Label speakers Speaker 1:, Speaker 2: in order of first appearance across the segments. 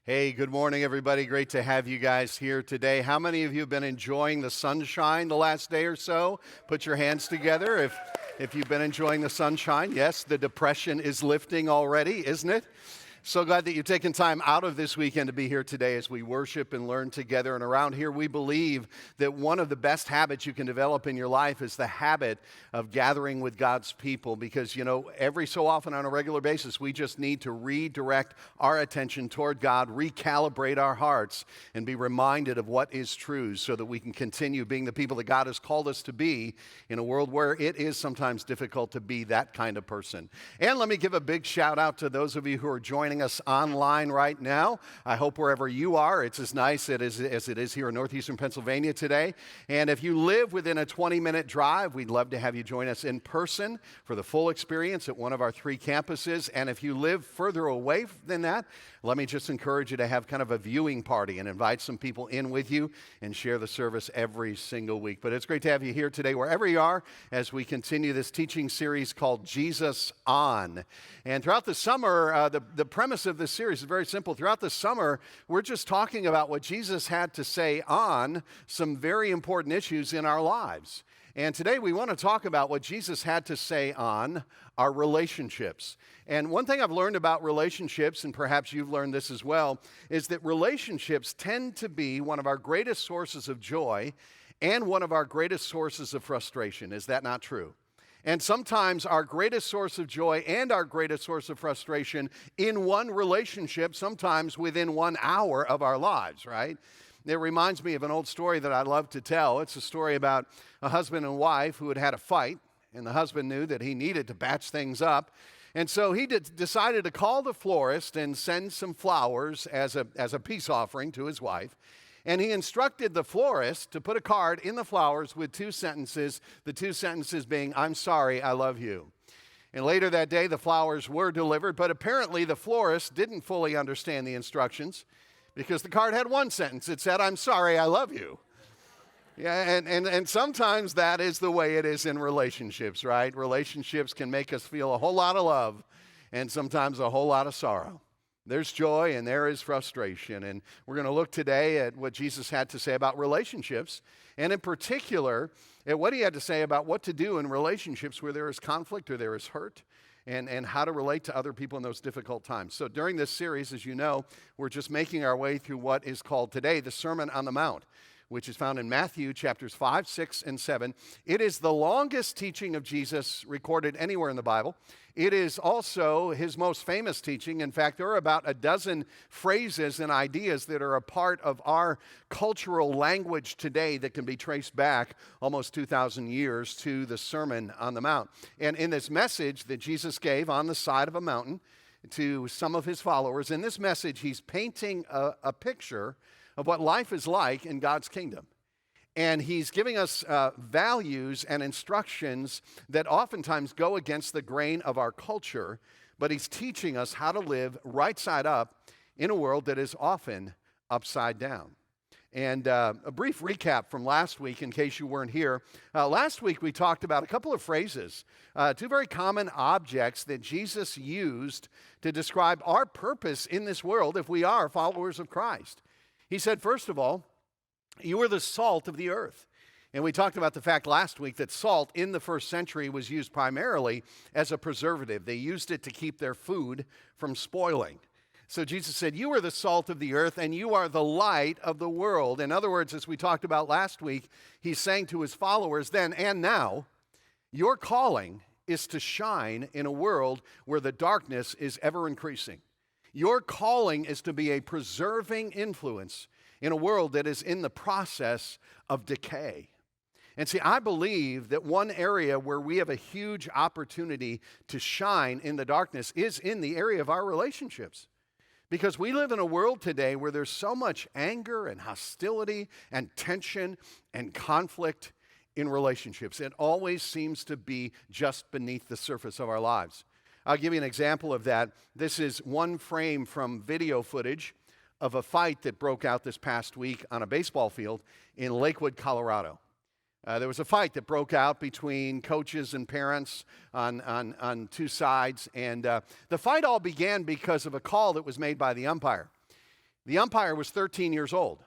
Speaker 1: Hey, good morning, everybody. Great to have you guys here today. How many of you have been enjoying the sunshine the last day or so? Put your hands together if you've been enjoying the sunshine. Yes, the depression is lifting already, isn't it? So glad that you've taken time out of this weekend to be here today as we worship and learn together. And around here, we believe that one of the best habits you can develop in your life is the habit of gathering with God's people because, every so often on a regular basis, we just need to redirect our attention toward God, recalibrate our hearts, and be reminded of what is true so that we can continue being the people that God has called us to be in a world where it is sometimes difficult to be that kind of person. And let me give a big shout out to those of you who are joining us online right now. I hope wherever you are, it's as nice as it is here in northeastern Pennsylvania today. And if you live within a 20-minute drive, we'd love to have you join us in person for the full experience at one of our 3 campuses. And if you live further away than that, let me just encourage you to have kind of a viewing party and invite some people in with you and share the service every single week. But it's great to have you here today, wherever you are, as we continue this teaching series called Jesus On. And throughout the summer, the premise of this series is very simple. Throughout the summer, we're just talking about what Jesus had to say on some very important issues in our lives. And today we want to talk about what Jesus had to say on our relationships. And one thing I've learned about relationships, and perhaps you've learned this as well, is that relationships tend to be one of our greatest sources of joy and one of our greatest sources of frustration. Is that not true? And sometimes our greatest source of joy and our greatest source of frustration in one relationship, sometimes within 1 hour of our lives, right? It reminds me of an old story that I love to tell. It's a story about a husband and wife who had had a fight, and the husband knew that he needed to patch things up. And so he decided to call the florist and send some flowers as a peace offering to his wife. And he instructed the florist to put a card in the flowers with 2 sentences, the 2 sentences being, "I'm sorry, I love you." And later that day, the flowers were delivered, but apparently the florist didn't fully understand the instructions because the card had 1 sentence. It said, "I'm sorry, I love you." Yeah, and sometimes that is the way it is in relationships, right? Relationships can make us feel a whole lot of love and sometimes a whole lot of sorrow. There's joy and there is frustration. And we're going to look today at what Jesus had to say about relationships, and in particular, at what he had to say about what to do in relationships where there is conflict or there is hurt, and how to relate to other people in those difficult times. So during this series, as you know, we're just making our way through what is called today the Sermon on the Mount, which is found in Matthew chapters 5, 6, and 7. It is the longest teaching of Jesus recorded anywhere in the Bible. It is also his most famous teaching. In fact, there are about a dozen phrases and ideas that are a part of our cultural language today that can be traced back almost 2,000 years to the Sermon on the Mount. And in this message that Jesus gave on the side of a mountain to some of his followers, in this message, he's painting a picture of what life is like in God's kingdom. And he's giving us values and instructions that oftentimes go against the grain of our culture, but he's teaching us how to live right side up in a world that is often upside down. And a brief recap from last week, in case you weren't here. Last week we talked about a couple of phrases, 2 very common objects that Jesus used to describe our purpose in this world if we are followers of Christ. He said, first of all, you are the salt of the earth. And we talked about the fact last week that salt in the first century was used primarily as a preservative. They used it to keep their food from spoiling. So Jesus said, you are the salt of the earth and you are the light of the world. In other words, as we talked about last week, he's saying to his followers then and now, your calling is to shine in a world where the darkness is ever increasing. Your calling is to be a preserving influence in a world that is in the process of decay. And see, I believe that one area where we have a huge opportunity to shine in the darkness is in the area of our relationships. Because we live in a world today where there's so much anger and hostility and tension and conflict in relationships. It always seems to be just beneath the surface of our lives. I'll give you an example of that. This is one frame from video footage of a fight that broke out this past week on a baseball field in Lakewood, Colorado. There was a fight that broke out between coaches and parents on 2 sides, and the fight all began because of a call that was made by the umpire. The umpire was 13 years old.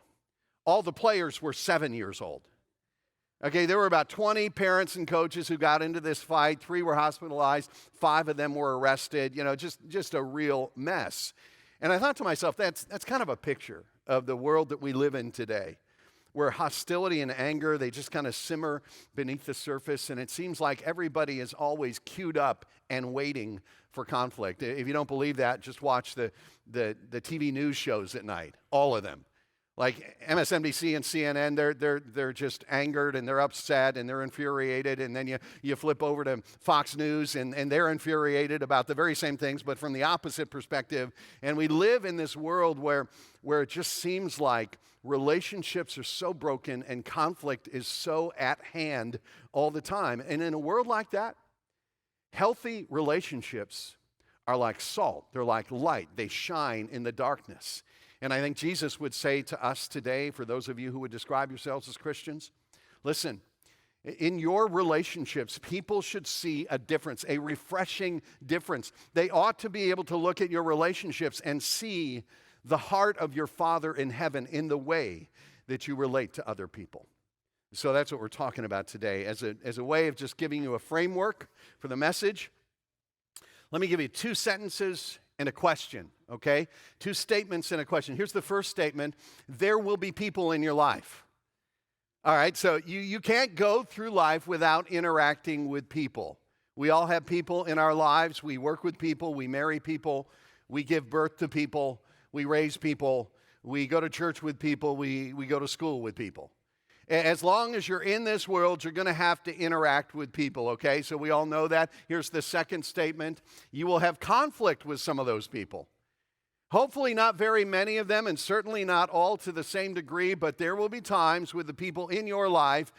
Speaker 1: All the players were 7 years old. Okay, there were about 20 parents and coaches who got into this fight. 3 were hospitalized. 5 of them were arrested. Just a real mess. And I thought to myself, that's kind of a picture of the world that we live in today, where hostility and anger, they just kind of simmer beneath the surface, and it seems like everybody is always queued up and waiting for conflict. If you don't believe that, just watch the TV news shows at night, all of them. Like MSNBC and CNN, they're just angered and they're upset and they're infuriated. And then you flip over to Fox News and they're infuriated about the very same things, but from the opposite perspective. And we live in this world where it just seems like relationships are so broken and conflict is so at hand all the time. And in a world like that, healthy relationships are like salt. They're like light. They shine in the darkness. And I think Jesus would say to us today, for those of you who would describe yourselves as Christians, listen, in your relationships, people should see a difference, a refreshing difference. They ought to be able to look at your relationships and see the heart of your Father in heaven in the way that you relate to other people. So that's what we're talking about today. As a way of just giving you a framework for the message, let me give you 2 sentences and a question, okay? 2 statements and a question. Here's the first statement. There will be people in your life. All right, so you can't go through life without interacting with people. We all have people in our lives. We work with people. We marry people. We give birth to people. We raise people. We go to church with people. We go to school with people. As long as you're in this world, you're going to have to interact with people, okay? So we all know that. Here's the second statement. You will have conflict with some of those people. Hopefully not very many of them, and certainly not all to the same degree, but there will be times with the people in your life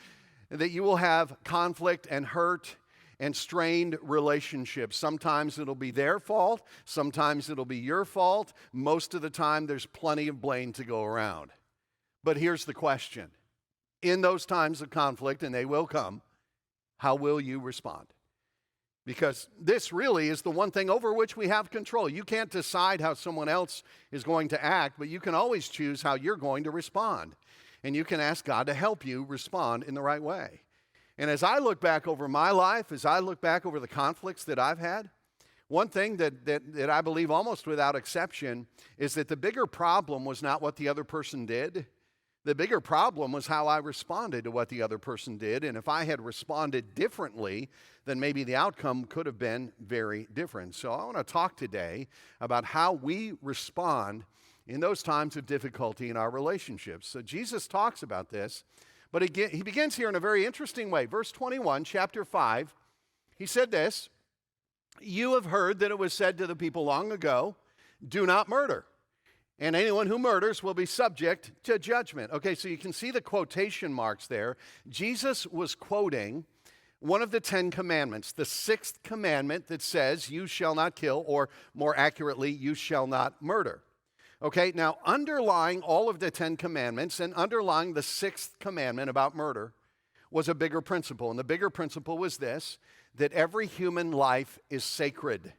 Speaker 1: that you will have conflict and hurt and strained relationships. Sometimes it'll be their fault. Sometimes it'll be your fault. Most of the time, there's plenty of blame to go around. But here's the question. In those times of conflict, and they will come, how will you respond? Because this really is the one thing over which we have control. You can't decide how someone else is going to act, but you can always choose how you're going to respond. And you can ask God to help you respond in the right way. And as I look back over my life, as I look back over the conflicts that I've had, one thing that I believe almost without exception is that the bigger problem was not what the other person did. The bigger problem was how I responded to what the other person did. And if I had responded differently, then maybe the outcome could have been very different. So I want to talk today about how we respond in those times of difficulty in our relationships. So Jesus talks about this, but he begins here in a very interesting way. Verse 21, chapter 5, he said this, "You have heard that it was said to the people long ago, 'Do not murder. And anyone who murders will be subject to judgment.'" Okay, so you can see the quotation marks there. Jesus was quoting one of the 10 commandments, the 6th commandment that says, "You shall not kill," or more accurately, "You shall not murder." Okay, now underlying all of the 10 commandments and underlying the 6th commandment about murder was a bigger principle. And the bigger principle was this, that every human life is sacred.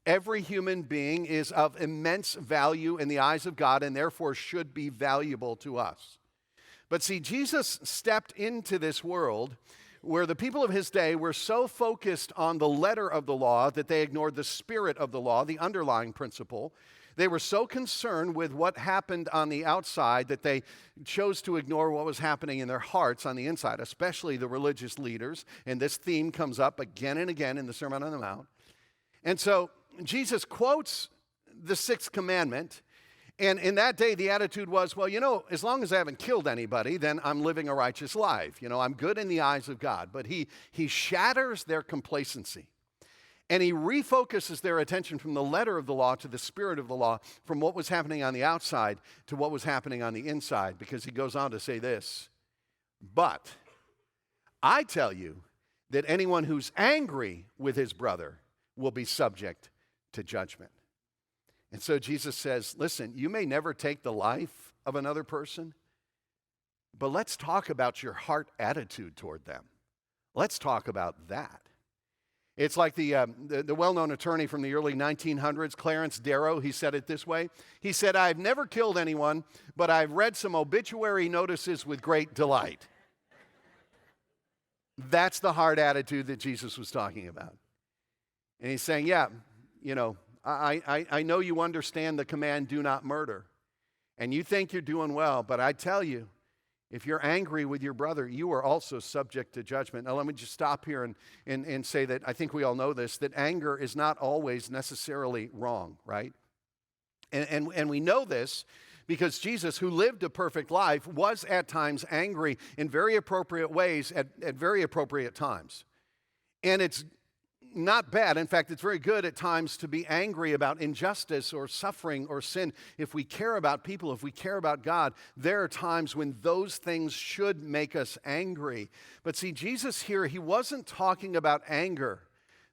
Speaker 1: Every human being is of immense value in the eyes of God and therefore should be valuable to us. But see, Jesus stepped into this world where the people of his day were so focused on the letter of the law that they ignored the spirit of the law, the underlying principle. They were so concerned with what happened on the outside that they chose to ignore what was happening in their hearts on the inside, especially the religious leaders. And this theme comes up again and again in the Sermon on the Mount. And so Jesus quotes the 6th commandment, and in that day the attitude was, well, as long as I haven't killed anybody, then I'm living a righteous life. I'm good in the eyes of God. But he shatters their complacency, and he refocuses their attention from the letter of the law to the spirit of the law, from what was happening on the outside to what was happening on the inside, because he goes on to say this, "But I tell you that anyone who's angry with his brother will be subject to judgment." And so Jesus says, listen, you may never take the life of another person, but let's talk about your heart attitude toward them. Let's talk about that. It's like the well-known attorney from the early 1900s, Clarence Darrow. He said it this way. He said, "I've never killed anyone, but I've read some obituary notices with great delight." That's the hard attitude that Jesus was talking about. And he's saying, yeah, I know you understand the command, do not murder. And you think you're doing well, but I tell you, if you're angry with your brother, you are also subject to judgment. Now, let me just stop here and say that I think we all know this, that anger is not always necessarily wrong, right? And we know this because Jesus, who lived a perfect life, was at times angry in very appropriate ways at very appropriate times. And it's not bad. In fact, it's very good at times to be angry about injustice or suffering or sin. If we care about people, if we care about God, there are times when those things should make us angry. But see, Jesus here, he wasn't talking about anger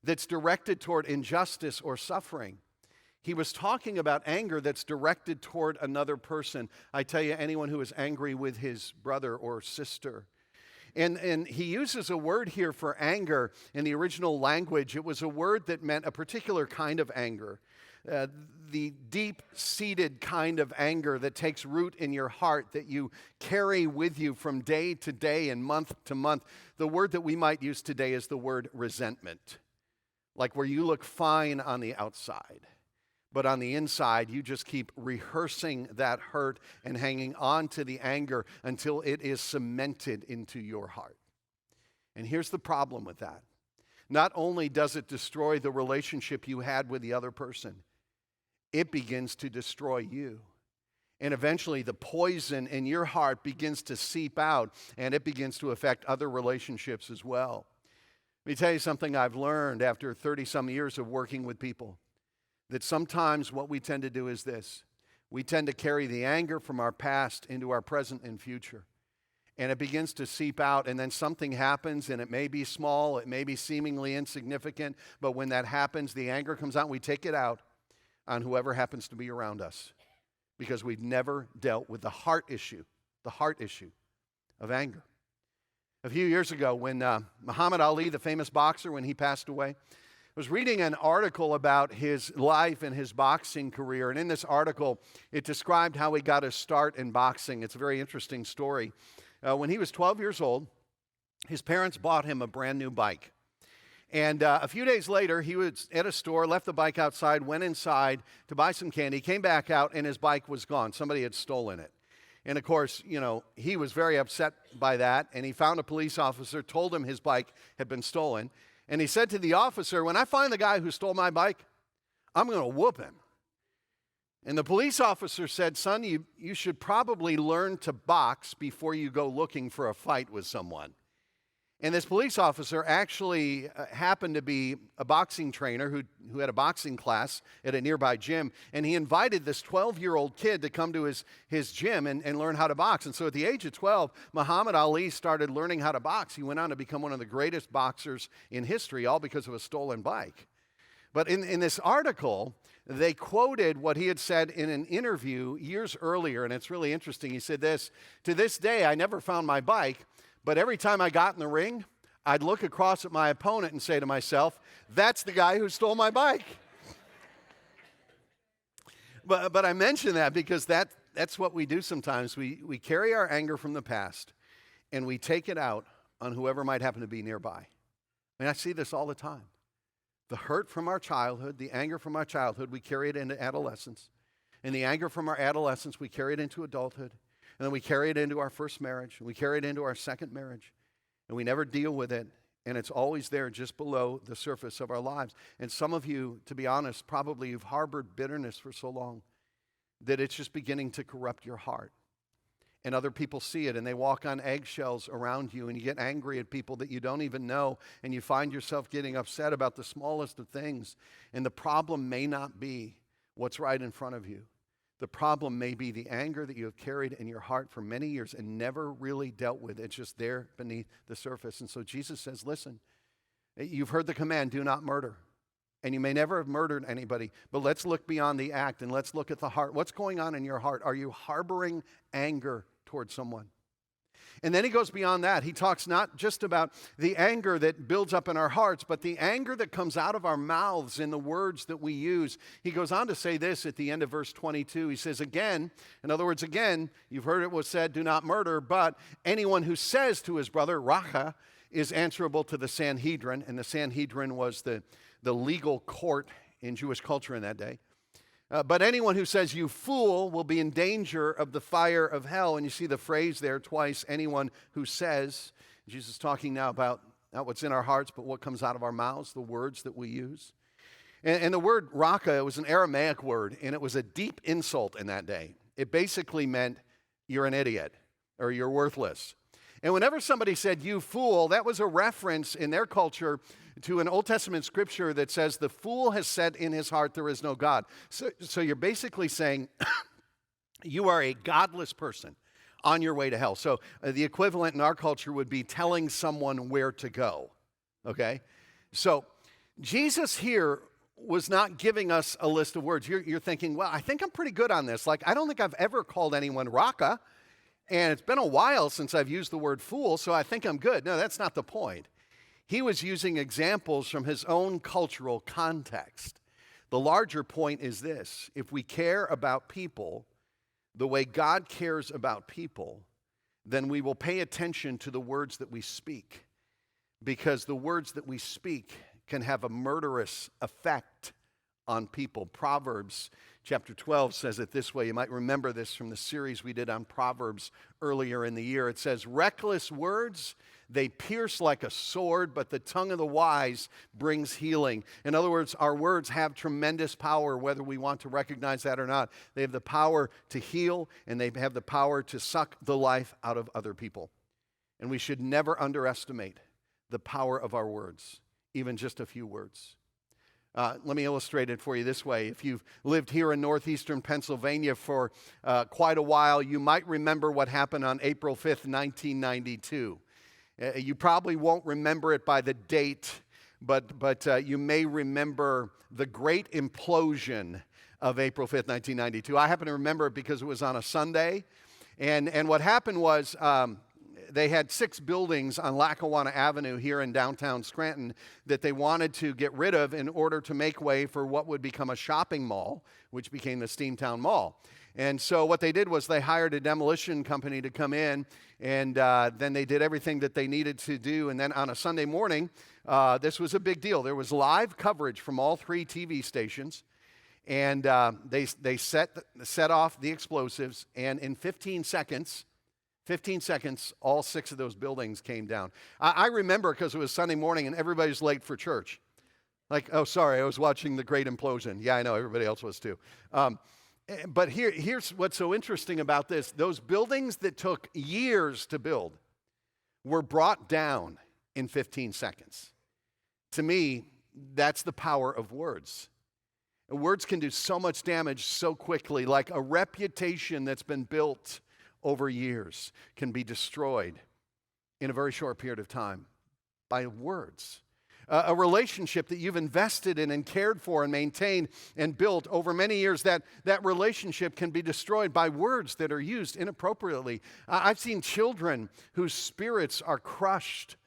Speaker 1: that's directed toward injustice or suffering. He was talking about anger that's directed toward another person. I tell you, anyone who is angry with his brother or sister. And he uses a word here for anger in the original language. It was a word that meant a particular kind of anger, the deep-seated kind of anger that takes root in your heart, that you carry with you from day to day and month to month. The word that we might use today is the word resentment, like where you look fine on the outside, but on the inside, you just keep rehearsing that hurt and hanging on to the anger until it is cemented into your heart. And here's the problem with that. Not only does it destroy the relationship you had with the other person, it begins to destroy you. And eventually, the poison in your heart begins to seep out, and it begins to affect other relationships as well. Let me tell you something I've learned after 30-some years of working with people. That sometimes what we tend to do is this. We tend to carry the anger from our past into our present and future. And it begins to seep out, and then something happens, and it may be small, it may be seemingly insignificant, but when that happens, the anger comes out, and we take it out on whoever happens to be around us. Because we've never dealt with the heart issue of anger. A few years ago, when Muhammad Ali, the famous boxer, when he passed away, I was reading an article about his life and his boxing career, and in this article, it described how he got his start in boxing. It's a very interesting story. When he was 12 years old, his parents bought him a brand new bike. And a few days later, he was at a store, left the bike outside, went inside to buy some candy, came back out, and his bike was gone. Somebody had stolen it. And of course, he was very upset by that, and he found a police officer, told him his bike had been stolen. And he said to the officer, "When I find the guy who stole my bike, I'm going to whoop him." And the police officer said, "Son, you should probably learn to box before you go looking for a fight with someone." And this police officer actually happened to be a boxing trainer who had a boxing class at a nearby gym. And he invited this 12-year-old kid to come to his gym and learn how to box. And so at the age of 12, Muhammad Ali started learning how to box. He went on to become one of the greatest boxers in history, all because of a stolen bike. But in this article, they quoted what he had said in an interview years earlier. And it's really interesting. He said this, "To this day, I never found my bike. But every time I got in the ring, I'd look across at my opponent and say to myself, that's the guy who stole my bike." But I mention that because that's what we do sometimes. We carry our anger from the past, and we take it out on whoever might happen to be nearby. I mean, I see this all the time. The hurt from our childhood, the anger from our childhood, we carry it into adolescence. And the anger from our adolescence, we carry it into adulthood. And then we carry it into our first marriage, and we carry it into our second marriage, and we never deal with it, and it's always there just below the surface of our lives. And some of you, to be honest, probably you've harbored bitterness for so long that it's just beginning to corrupt your heart. And other people see it, and they walk on eggshells around you, and you get angry at people that you don't even know, and you find yourself getting upset about the smallest of things. And the problem may not be what's right in front of you. The problem may be the anger that you have carried in your heart for many years and never really dealt with. It's just there beneath the surface. And so Jesus says, listen, you've heard the command, do not murder. And you may never have murdered anybody, but let's look beyond the act and let's look at the heart. What's going on in your heart? Are you harboring anger towards someone? And then he goes beyond that. He talks not just about the anger that builds up in our hearts, but the anger that comes out of our mouths in the words that we use. He goes on to say this at the end of verse 22. He says, again, in other words, again, you've heard it was said, do not murder, but anyone who says to his brother, racha, is answerable to the Sanhedrin. And the Sanhedrin was the legal court in Jewish culture in that day. But anyone who says, you fool, will be in danger of the fire of hell. And you see the phrase there twice, anyone who says. Jesus is talking now about not what's in our hearts, but what comes out of our mouths, the words that we use. And the word raka, it was an Aramaic word, and it was a deep insult in that day. It basically meant you're an idiot or you're worthless. And whenever somebody said, you fool, that was a reference in their culture to an Old Testament scripture that says, the fool has said in his heart there is no God. So you're basically saying, you are a godless person on your way to hell. So the equivalent in our culture would be telling someone where to go, okay? So Jesus here was not giving us a list of words. You're thinking, well, I think I'm pretty good on this. Like, I don't think I've ever called anyone raka. And it's been a while since I've used the word fool, so I think I'm good. No, that's not the point. He was using examples from his own cultural context. The larger point is this: if we care about people the way God cares about people, then we will pay attention to the words that we speak, because the words that we speak can have a murderous effect on people. Proverbs chapter 12 says it this way. You might remember this from the series we did on Proverbs earlier in the year. It says, reckless words, they pierce like a sword, but the tongue of the wise brings healing. In other words, our words have tremendous power, whether we want to recognize that or not. They have the power to heal, and they have the power to suck the life out of other people. And we should never underestimate the power of our words, even just a few words. Let me illustrate it for you this way. If you've lived here in northeastern Pennsylvania for quite a while, you might remember what happened on April 5th, 1992. You probably won't remember it by the date, but you may remember the great implosion of April 5th, 1992. I happen to remember it because it was on a Sunday. And what happened was they had 6 buildings on Lackawanna Avenue here in downtown Scranton that they wanted to get rid of in order to make way for what would become a shopping mall, which became the Steamtown Mall. And so what they did was they hired a demolition company to come in, and then they did everything that they needed to do. And then on a Sunday morning, this was a big deal. There was live coverage from all 3 TV stations, and they set off the explosives, and in 15 seconds, all 6 of those buildings came down. I remember because it was Sunday morning and everybody's late for church. Like, oh, sorry, I was watching the great implosion. Yeah, I know, everybody else was too. But here's what's so interesting about this. Those buildings that took years to build were brought down in 15 seconds. To me, that's the power of words. Words can do so much damage so quickly, like a reputation that's been built over years can be destroyed in a very short period of time by words. A relationship that you've invested in and cared for and maintained and built over many years, that relationship can be destroyed by words that are used inappropriately. I've seen children whose spirits are crushed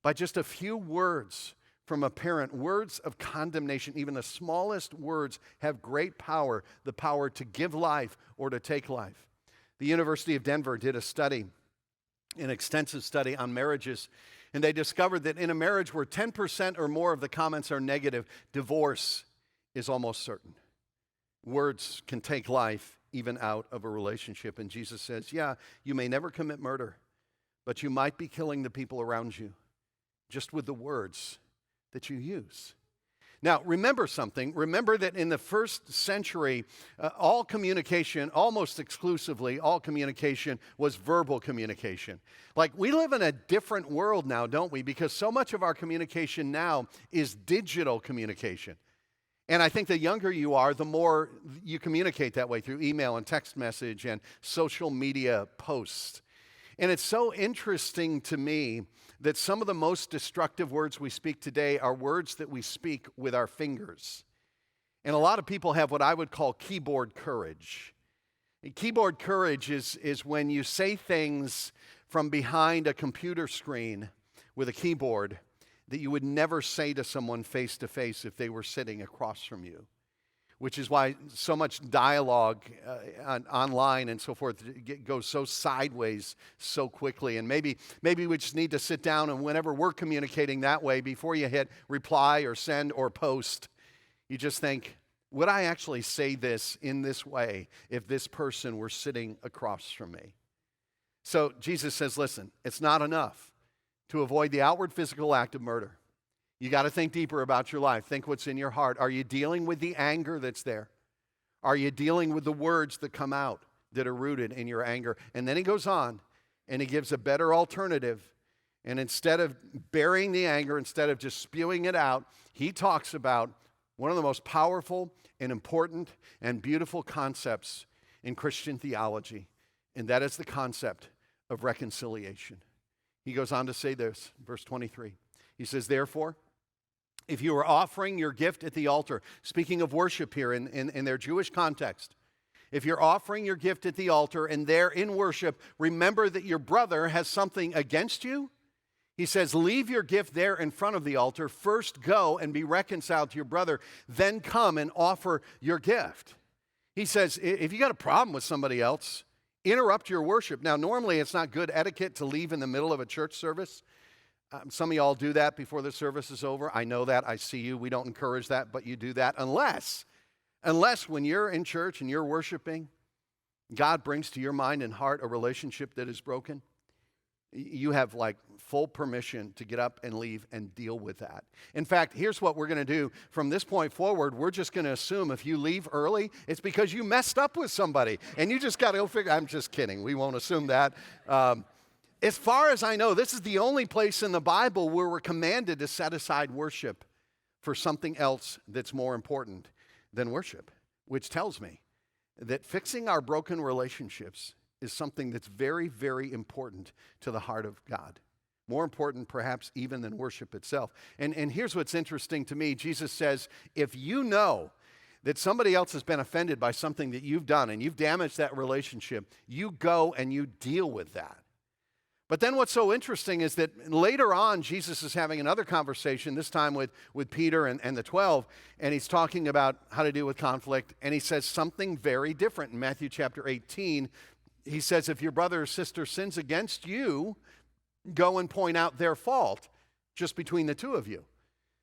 Speaker 1: by just a few words from a parent, words of condemnation. Even the smallest words have great power, the power to give life or to take life. The University of Denver did a study, an extensive study on marriages, and they discovered that in a marriage where 10% or more of the comments are negative, divorce is almost certain. Words can take life even out of a relationship. And Jesus says, yeah, you may never commit murder, but you might be killing the people around you just with the words that you use. Now, remember something. Remember that in the first century, all communication, almost exclusively, all communication was verbal communication. Like, we live in a different world now, don't we? Because so much of our communication now is digital communication. And I think the younger you are, the more you communicate that way through email and text message and social media posts. And it's so interesting to me that some of the most destructive words we speak today are words that we speak with our fingers. And a lot of people have what I would call keyboard courage. Keyboard courage is when you say things from behind a computer screen with a keyboard that you would never say to someone face to face if they were sitting across from you, which is why so much dialogue online and so forth goes so sideways so quickly. And maybe we just need to sit down, and whenever we're communicating that way, before you hit reply or send or post, you just think, would I actually say this in this way if this person were sitting across from me? So Jesus says, listen, it's not enough to avoid the outward physical act of murder. You got to think deeper about your life. Think what's in your heart. Are you dealing with the anger that's there? Are you dealing with the words that come out that are rooted in your anger? And then he goes on and he gives a better alternative. And instead of burying the anger, instead of just spewing it out, he talks about one of the most powerful and important and beautiful concepts in Christian theology, and that is the concept of reconciliation. He goes on to say this, verse 23. He says, therefore, if you are offering your gift at the altar, speaking of worship here in their Jewish context, if you're offering your gift at the altar and there in worship, remember that your brother has something against you. He says, leave your gift there in front of the altar. First go and be reconciled to your brother. Then come and offer your gift. He says, if you got a problem with somebody else, interrupt your worship. Now, normally it's not good etiquette to leave in the middle of a church service. Some of y'all do that before the service is over. I know that. I see you. We don't encourage that, but you do that unless when you're in church and you're worshiping, God brings to your mind and heart a relationship that is broken. You have like full permission to get up and leave and deal with that. In fact, here's what we're going to do from this point forward. We're just going to assume if you leave early, it's because you messed up with somebody and you just got to go figure. I'm just kidding. We won't assume that. As far as I know, this is the only place in the Bible where we're commanded to set aside worship for something else that's more important than worship, which tells me that fixing our broken relationships is something that's very, very important to the heart of God. More important, perhaps, even than worship itself. And here's what's interesting to me. Jesus says, if you know that somebody else has been offended by something that you've done and you've damaged that relationship, you go and you deal with that. But then what's so interesting is that later on, Jesus is having another conversation, this time with Peter and the 12, and he's talking about how to deal with conflict, and he says something very different. In Matthew chapter 18, he says, if your brother or sister sins against you, go and point out their fault just between the two of you.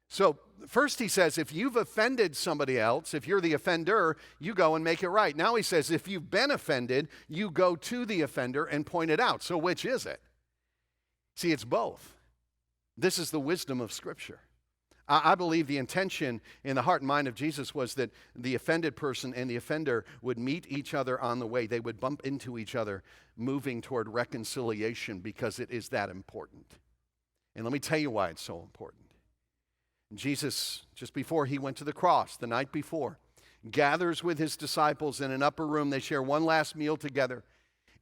Speaker 1: So first he says, if you've offended somebody else, if you're the offender, you go and make it right. Now he says, if you've been offended, you go to the offender and point it out. So which is it? See, it's both. This is the wisdom of Scripture. I believe the intention in the heart and mind of Jesus was that the offended person and the offender would meet each other on the way. They would bump into each other, moving toward reconciliation because it is that important. And let me tell you why it's so important. Jesus, just before he went to the cross, the night before, gathers with his disciples in an upper room. They share one last meal together.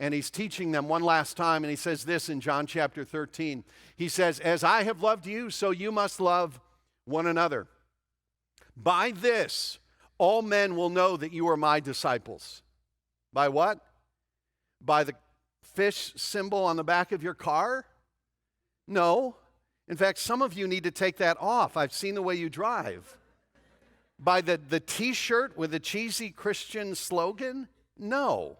Speaker 1: And he's teaching them one last time, and he says this in John chapter 13. He says, as I have loved you, so you must love one another. By this, all men will know that you are my disciples. By what? By the fish symbol on the back of your car? No. In fact, some of you need to take that off. I've seen the way you drive. By the t-shirt with a cheesy Christian slogan? No.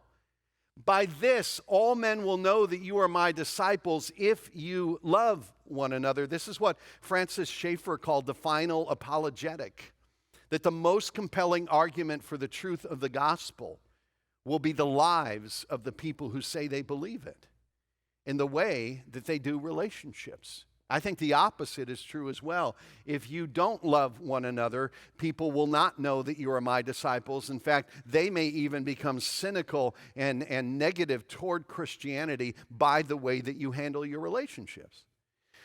Speaker 1: By this, all men will know that you are my disciples if you love one another. This is what Francis Schaeffer called the final apologetic, that the most compelling argument for the truth of the gospel will be the lives of the people who say they believe it in the way that they do relationships. I think the opposite is true as well. If you don't love one another, people will not know that you are my disciples. In fact, they may even become cynical and negative toward Christianity by the way that you handle your relationships.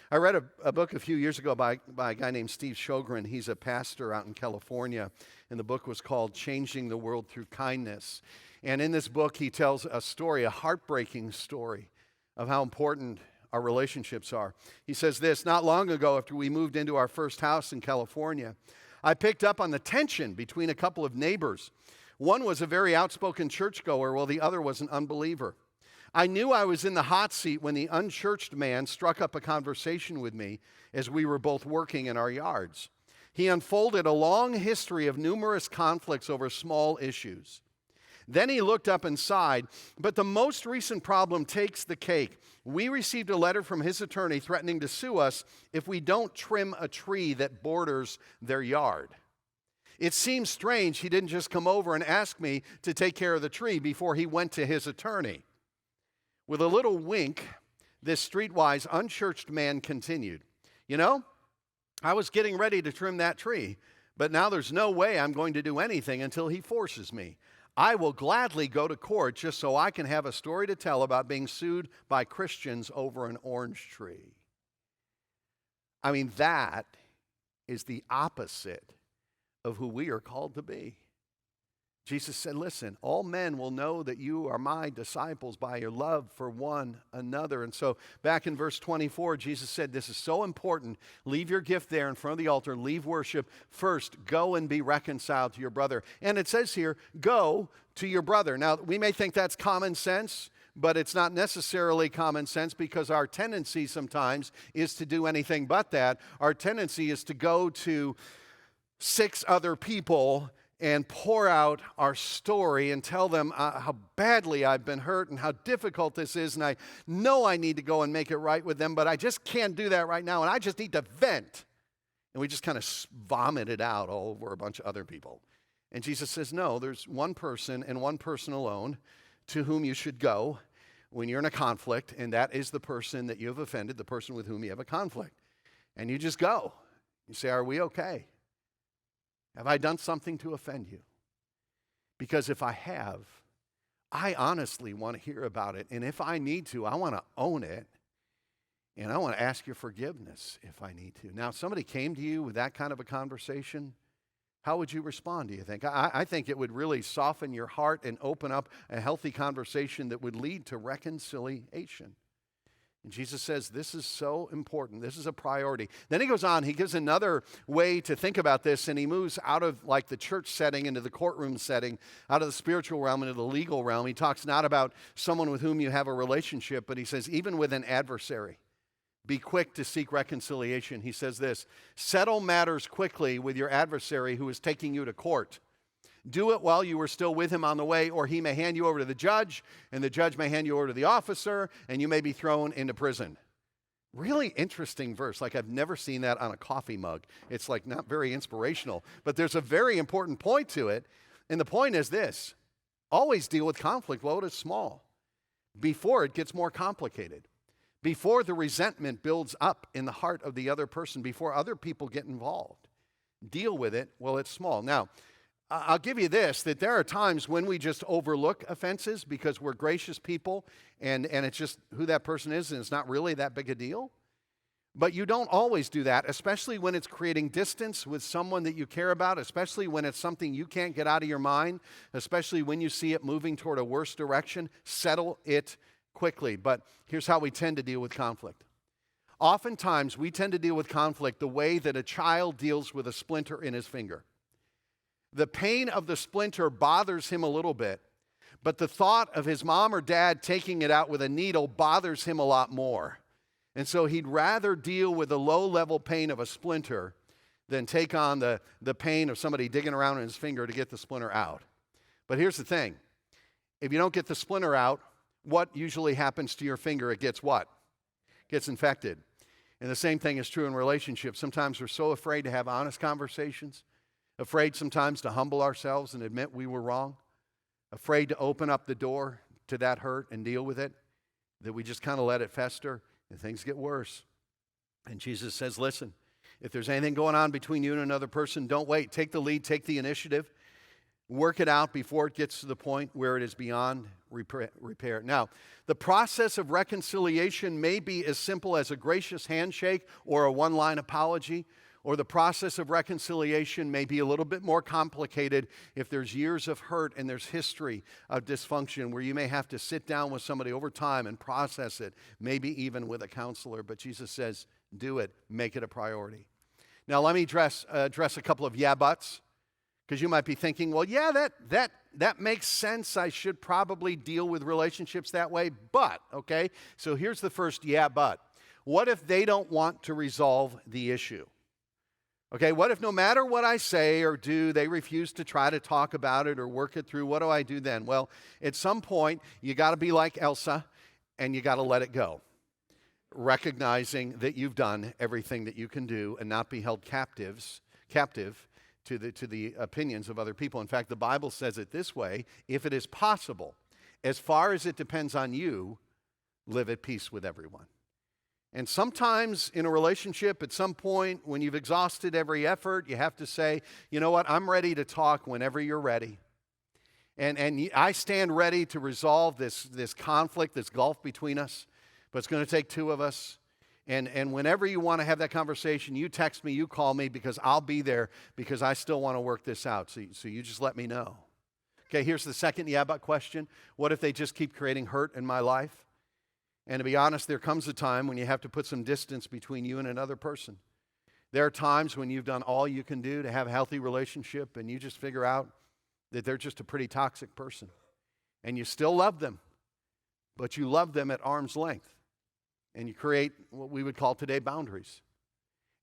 Speaker 1: I read a book a few years ago by a guy named Steve Sjogren. He's a pastor out in California, and the book was called Changing the World Through Kindness. And in this book, he tells a story, a heartbreaking story of how important our relationships are. He says this, not long ago after we moved into our first house in California, I picked up on the tension between a couple of neighbors. One was a very outspoken churchgoer, while the other was an unbeliever. I knew I was in the hot seat when the unchurched man struck up a conversation with me as we were both working in our yards. He unfolded a long history of numerous conflicts over small issues. Then he looked up and sighed, but the most recent problem takes the cake. We received a letter from his attorney threatening to sue us if we don't trim a tree that borders their yard. It seems strange he didn't just come over and ask me to take care of the tree before he went to his attorney. With a little wink, this streetwise, unchurched man continued, "You know, I was getting ready to trim that tree, but now there's no way I'm going to do anything until he forces me. I will gladly go to court just so I can have a story to tell about being sued by Christians over an orange tree." I mean, that is the opposite of who we are called to be. Jesus said, listen, all men will know that you are my disciples by your love for one another. And so back in verse 24, Jesus said, this is so important. Leave your gift there in front of the altar. Leave worship. First, go and be reconciled to your brother. And it says here, go to your brother. Now, we may think that's common sense, but it's not necessarily common sense, because our tendency sometimes is to do anything but that. Our tendency is to go to 6 other people and pour out our story and tell them how badly I've been hurt and how difficult this is, and I know I need to go and make it right with them, but I just can't do that right now, and I just need to vent. And we just kind of vomit it out all over a bunch of other people. And Jesus says, no, there's one person and one person alone to whom you should go when you're in a conflict, and that is the person that you have offended, the person with whom you have a conflict. And you just go. You say, are we okay? Have I done something to offend you? Because if I have, I honestly want to hear about it. And if I need to, I want to own it. And I want to ask your forgiveness if I need to. Now, if somebody came to you with that kind of a conversation, how would you respond, do you think? I think it would really soften your heart and open up a healthy conversation that would lead to reconciliation. And Jesus says this is so important. This is a priority. Then he goes on, he gives another way to think about this, and he moves out of like the church setting into the courtroom setting, out of the spiritual realm into the legal realm. He talks not about someone with whom you have a relationship, but he says even with an adversary, be quick to seek reconciliation. He says this, settle matters quickly with your adversary who is taking you to court. Do it while you are still with him on the way, or he may hand you over to the judge, and the judge may hand you over to the officer, and you may be thrown into prison. Really interesting verse. Like I've never seen that on a coffee mug. It's like not very inspirational, but there's a very important point to it. And the point is this, always deal with conflict while it is small, before it gets more complicated, before the resentment builds up in the heart of the other person, before other people get involved. Deal with it while it's small. Now, I'll give you this, that there are times when we just overlook offenses because we're gracious people and it's just who that person is and it's not really that big a deal. But you don't always do that, especially when it's creating distance with someone that you care about, especially when it's something you can't get out of your mind, especially when you see it moving toward a worse direction. Settle it quickly. But here's how we tend to deal with conflict. Oftentimes, we tend to deal with conflict the way that a child deals with a splinter in his finger. The pain of the splinter bothers him a little bit, but the thought of his mom or dad taking it out with a needle bothers him a lot more. And so he'd rather deal with the low-level pain of a splinter than take on the pain of somebody digging around in his finger to get the splinter out. But here's the thing. If you don't get the splinter out, what usually happens to your finger? It gets what? It gets infected. And the same thing is true in relationships. Sometimes we're so afraid to have honest conversations, afraid sometimes to humble ourselves and admit we were wrong, afraid to open up the door to that hurt and deal with it, that we just kind of let it fester and things get worse. And Jesus says, listen, if there's anything going on between you and another person, don't wait. Take the lead, take the initiative, work it out before it gets to the point where it is beyond repair. Now, the process of reconciliation may be as simple as a gracious handshake or a one-line apology, or the process of reconciliation may be a little bit more complicated if there's years of hurt and there's history of dysfunction where you may have to sit down with somebody over time and process it, maybe even with a counselor. But Jesus says, do it, make it a priority. Now let me address a couple of yeah buts, Because you might be thinking, well, yeah, that makes sense. I should probably deal with relationships that way. But, okay, so here's the first yeah, but. What if they don't want to resolve the issue? Okay, what if no matter what I say or do, they refuse to try to talk about it or work it through? What do I do then? Well, at some point, you got to be like Elsa and you got to let it go, recognizing that you've done everything that you can do and not be held captive to the opinions of other people. In fact, the Bible says it this way: if it is possible, as far as it depends on you, live at peace with everyone. And sometimes in a relationship, at some point, when you've exhausted every effort, you have to say, you know what, I'm ready to talk whenever you're ready. And I stand ready to resolve this conflict, this gulf between us, but it's going to take two of us. And whenever you want to have that conversation, you text me, you call me, because I'll be there, because I still want to work this out. So you just let me know. Okay, here's the second yeah but question. What if they just keep creating hurt in my life? And to be honest, there comes a time when you have to put some distance between you and another person. There are times when you've done all you can do to have a healthy relationship and you just figure out that they're just a pretty toxic person. And you still love them, but you love them at arm's length. And you create what we would call today boundaries.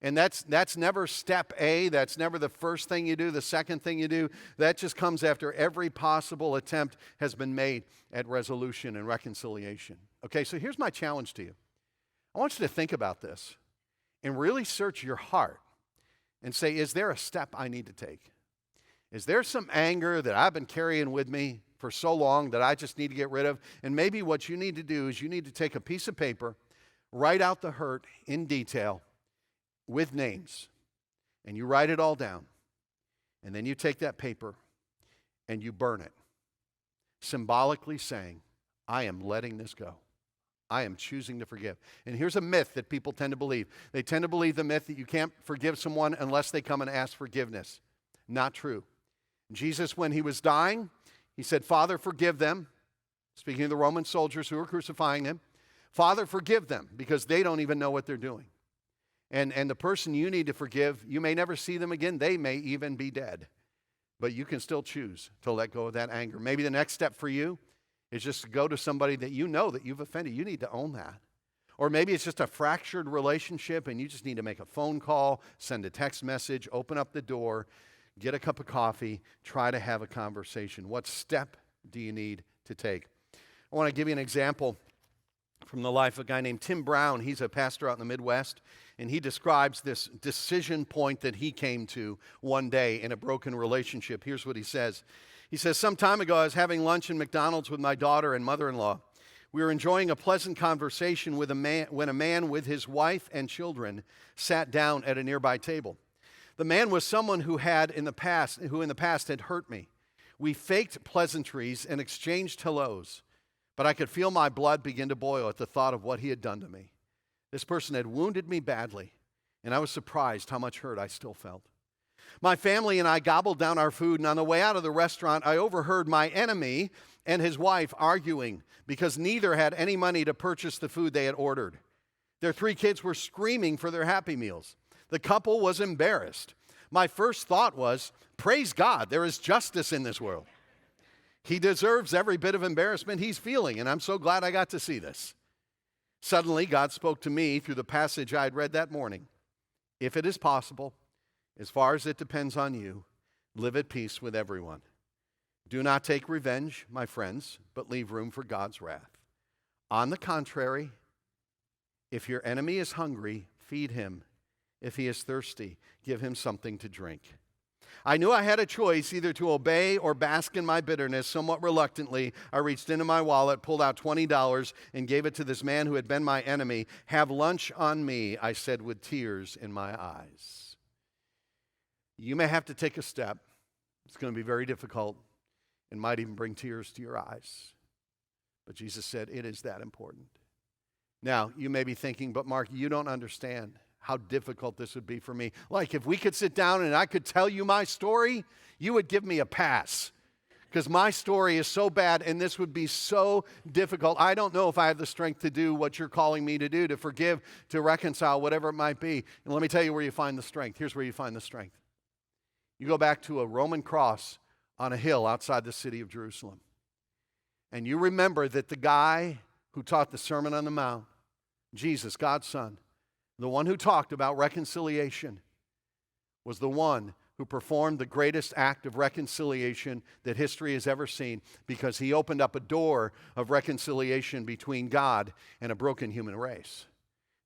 Speaker 1: And that's never step A. That's never the first thing you do, the second thing you do. That just comes after every possible attempt has been made at resolution and reconciliation. Okay, so here's my challenge to you. I want you to think about this and really search your heart and say, is there a step I need to take? Is there some anger that I've been carrying with me for so long that I just need to get rid of? And maybe what you need to do is you need to take a piece of paper, write out the hurt in detail, with names, and you write it all down, and then you take that paper and you burn it, symbolically saying, I am letting this go. I am choosing to forgive. And here's a myth that people tend to believe. They tend to believe the myth that you can't forgive someone unless they come and ask forgiveness. Not true. Jesus, when he was dying, he said, Father, forgive them. Speaking of the Roman soldiers who were crucifying him, Father, forgive them, because they don't even know what they're doing. And the person you need to forgive, you may never see them again. They may even be dead. But you can still choose to let go of that anger. Maybe the next step for you is just to go to somebody that you know that you've offended. You need to own that. Or maybe it's just a fractured relationship and you just need to make a phone call, send a text message, open up the door, get a cup of coffee, try to have a conversation. What step do you need to take? I want to give you an example from the life of a guy named Tim Brown. He's a pastor out in the Midwest, and he describes this decision point that he came to one day in a broken relationship. Here's what he says. He says, some time ago, I was having lunch in McDonald's with my daughter and mother-in-law. We were enjoying a pleasant conversation with when a man with his wife and children sat down at a nearby table. The man was someone who in the past had hurt me. We faked pleasantries and exchanged hellos, but I could feel my blood begin to boil at the thought of what he had done to me. This person had wounded me badly, and I was surprised how much hurt I still felt. My family and I gobbled down our food, and on the way out of the restaurant, I overheard my enemy and his wife arguing because neither had any money to purchase the food they had ordered. Their 3 kids were screaming for their Happy Meals. The couple was embarrassed. My first thought was, praise God, there is justice in this world. He deserves every bit of embarrassment he's feeling, and I'm so glad I got to see this. Suddenly, God spoke to me through the passage I had read that morning. If it is possible, as far as it depends on you, live at peace with everyone. Do not take revenge, my friends, but leave room for God's wrath. On the contrary, if your enemy is hungry, feed him. If he is thirsty, give him something to drink. I knew I had a choice, either to obey or bask in my bitterness. Somewhat reluctantly, I reached into my wallet, pulled out $20, and gave it to this man who had been my enemy. Have lunch on me, I said with tears in my eyes. You may have to take a step. It's going to be very difficult and might even bring tears to your eyes. But Jesus said, it is that important. Now, you may be thinking, but Mark, you don't understand how difficult this would be for me. Like, if we could sit down and I could tell you my story, you would give me a pass. Because my story is so bad and this would be so difficult. I don't know if I have the strength to do what you're calling me to do, to forgive, to reconcile, whatever it might be. And let me tell you where you find the strength. Here's where you find the strength. You go back to a Roman cross on a hill outside the city of Jerusalem. And you remember that the guy who taught the Sermon on the Mount, Jesus, God's Son, the one who talked about reconciliation, was the one who performed the greatest act of reconciliation that history has ever seen, because he opened up a door of reconciliation between God and a broken human race.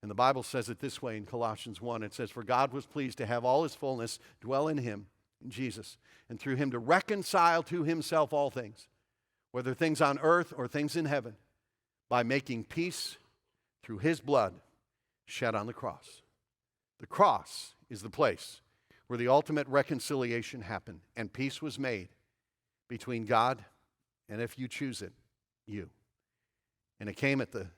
Speaker 1: And the Bible says it this way in Colossians 1. It says, "For God was pleased to have all his fullness dwell in him, in Jesus, and through him to reconcile to himself all things, whether things on earth or things in heaven, by making peace through his blood shed on the cross." The cross is the place where the ultimate reconciliation happened, and peace was made between God and, if you choose it, you. And it came at the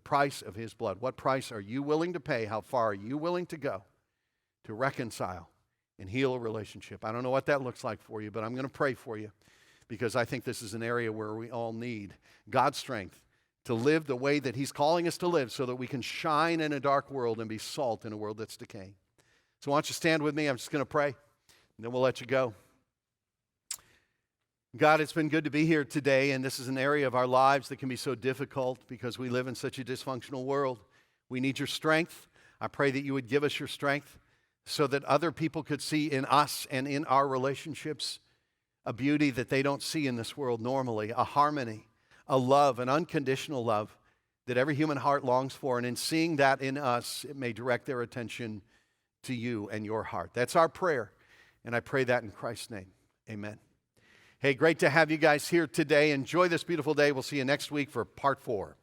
Speaker 1: price of his blood. What price are you willing to pay? How far are you willing to go to reconcile and heal a relationship? I don't know what that looks like for you, but I'm going to pray for you, because I think this is an area where we all need God's strength to live the way that he's calling us to live, so that we can shine in a dark world and be salt in a world that's decaying. So why don't you stand with me? I'm just going to pray, and then we'll let you go. God, it's been good to be here today, and this is an area of our lives that can be so difficult because we live in such a dysfunctional world. We need your strength. I pray that you would give us your strength so that other people could see in us and in our relationships a beauty that they don't see in this world normally, a harmony, a love, an unconditional love that every human heart longs for. And in seeing that in us, it may direct their attention to you and your heart. That's our prayer, and I pray that in Christ's name. Amen. Hey, great to have you guys here today. Enjoy this beautiful day. We'll see you next week for part 4.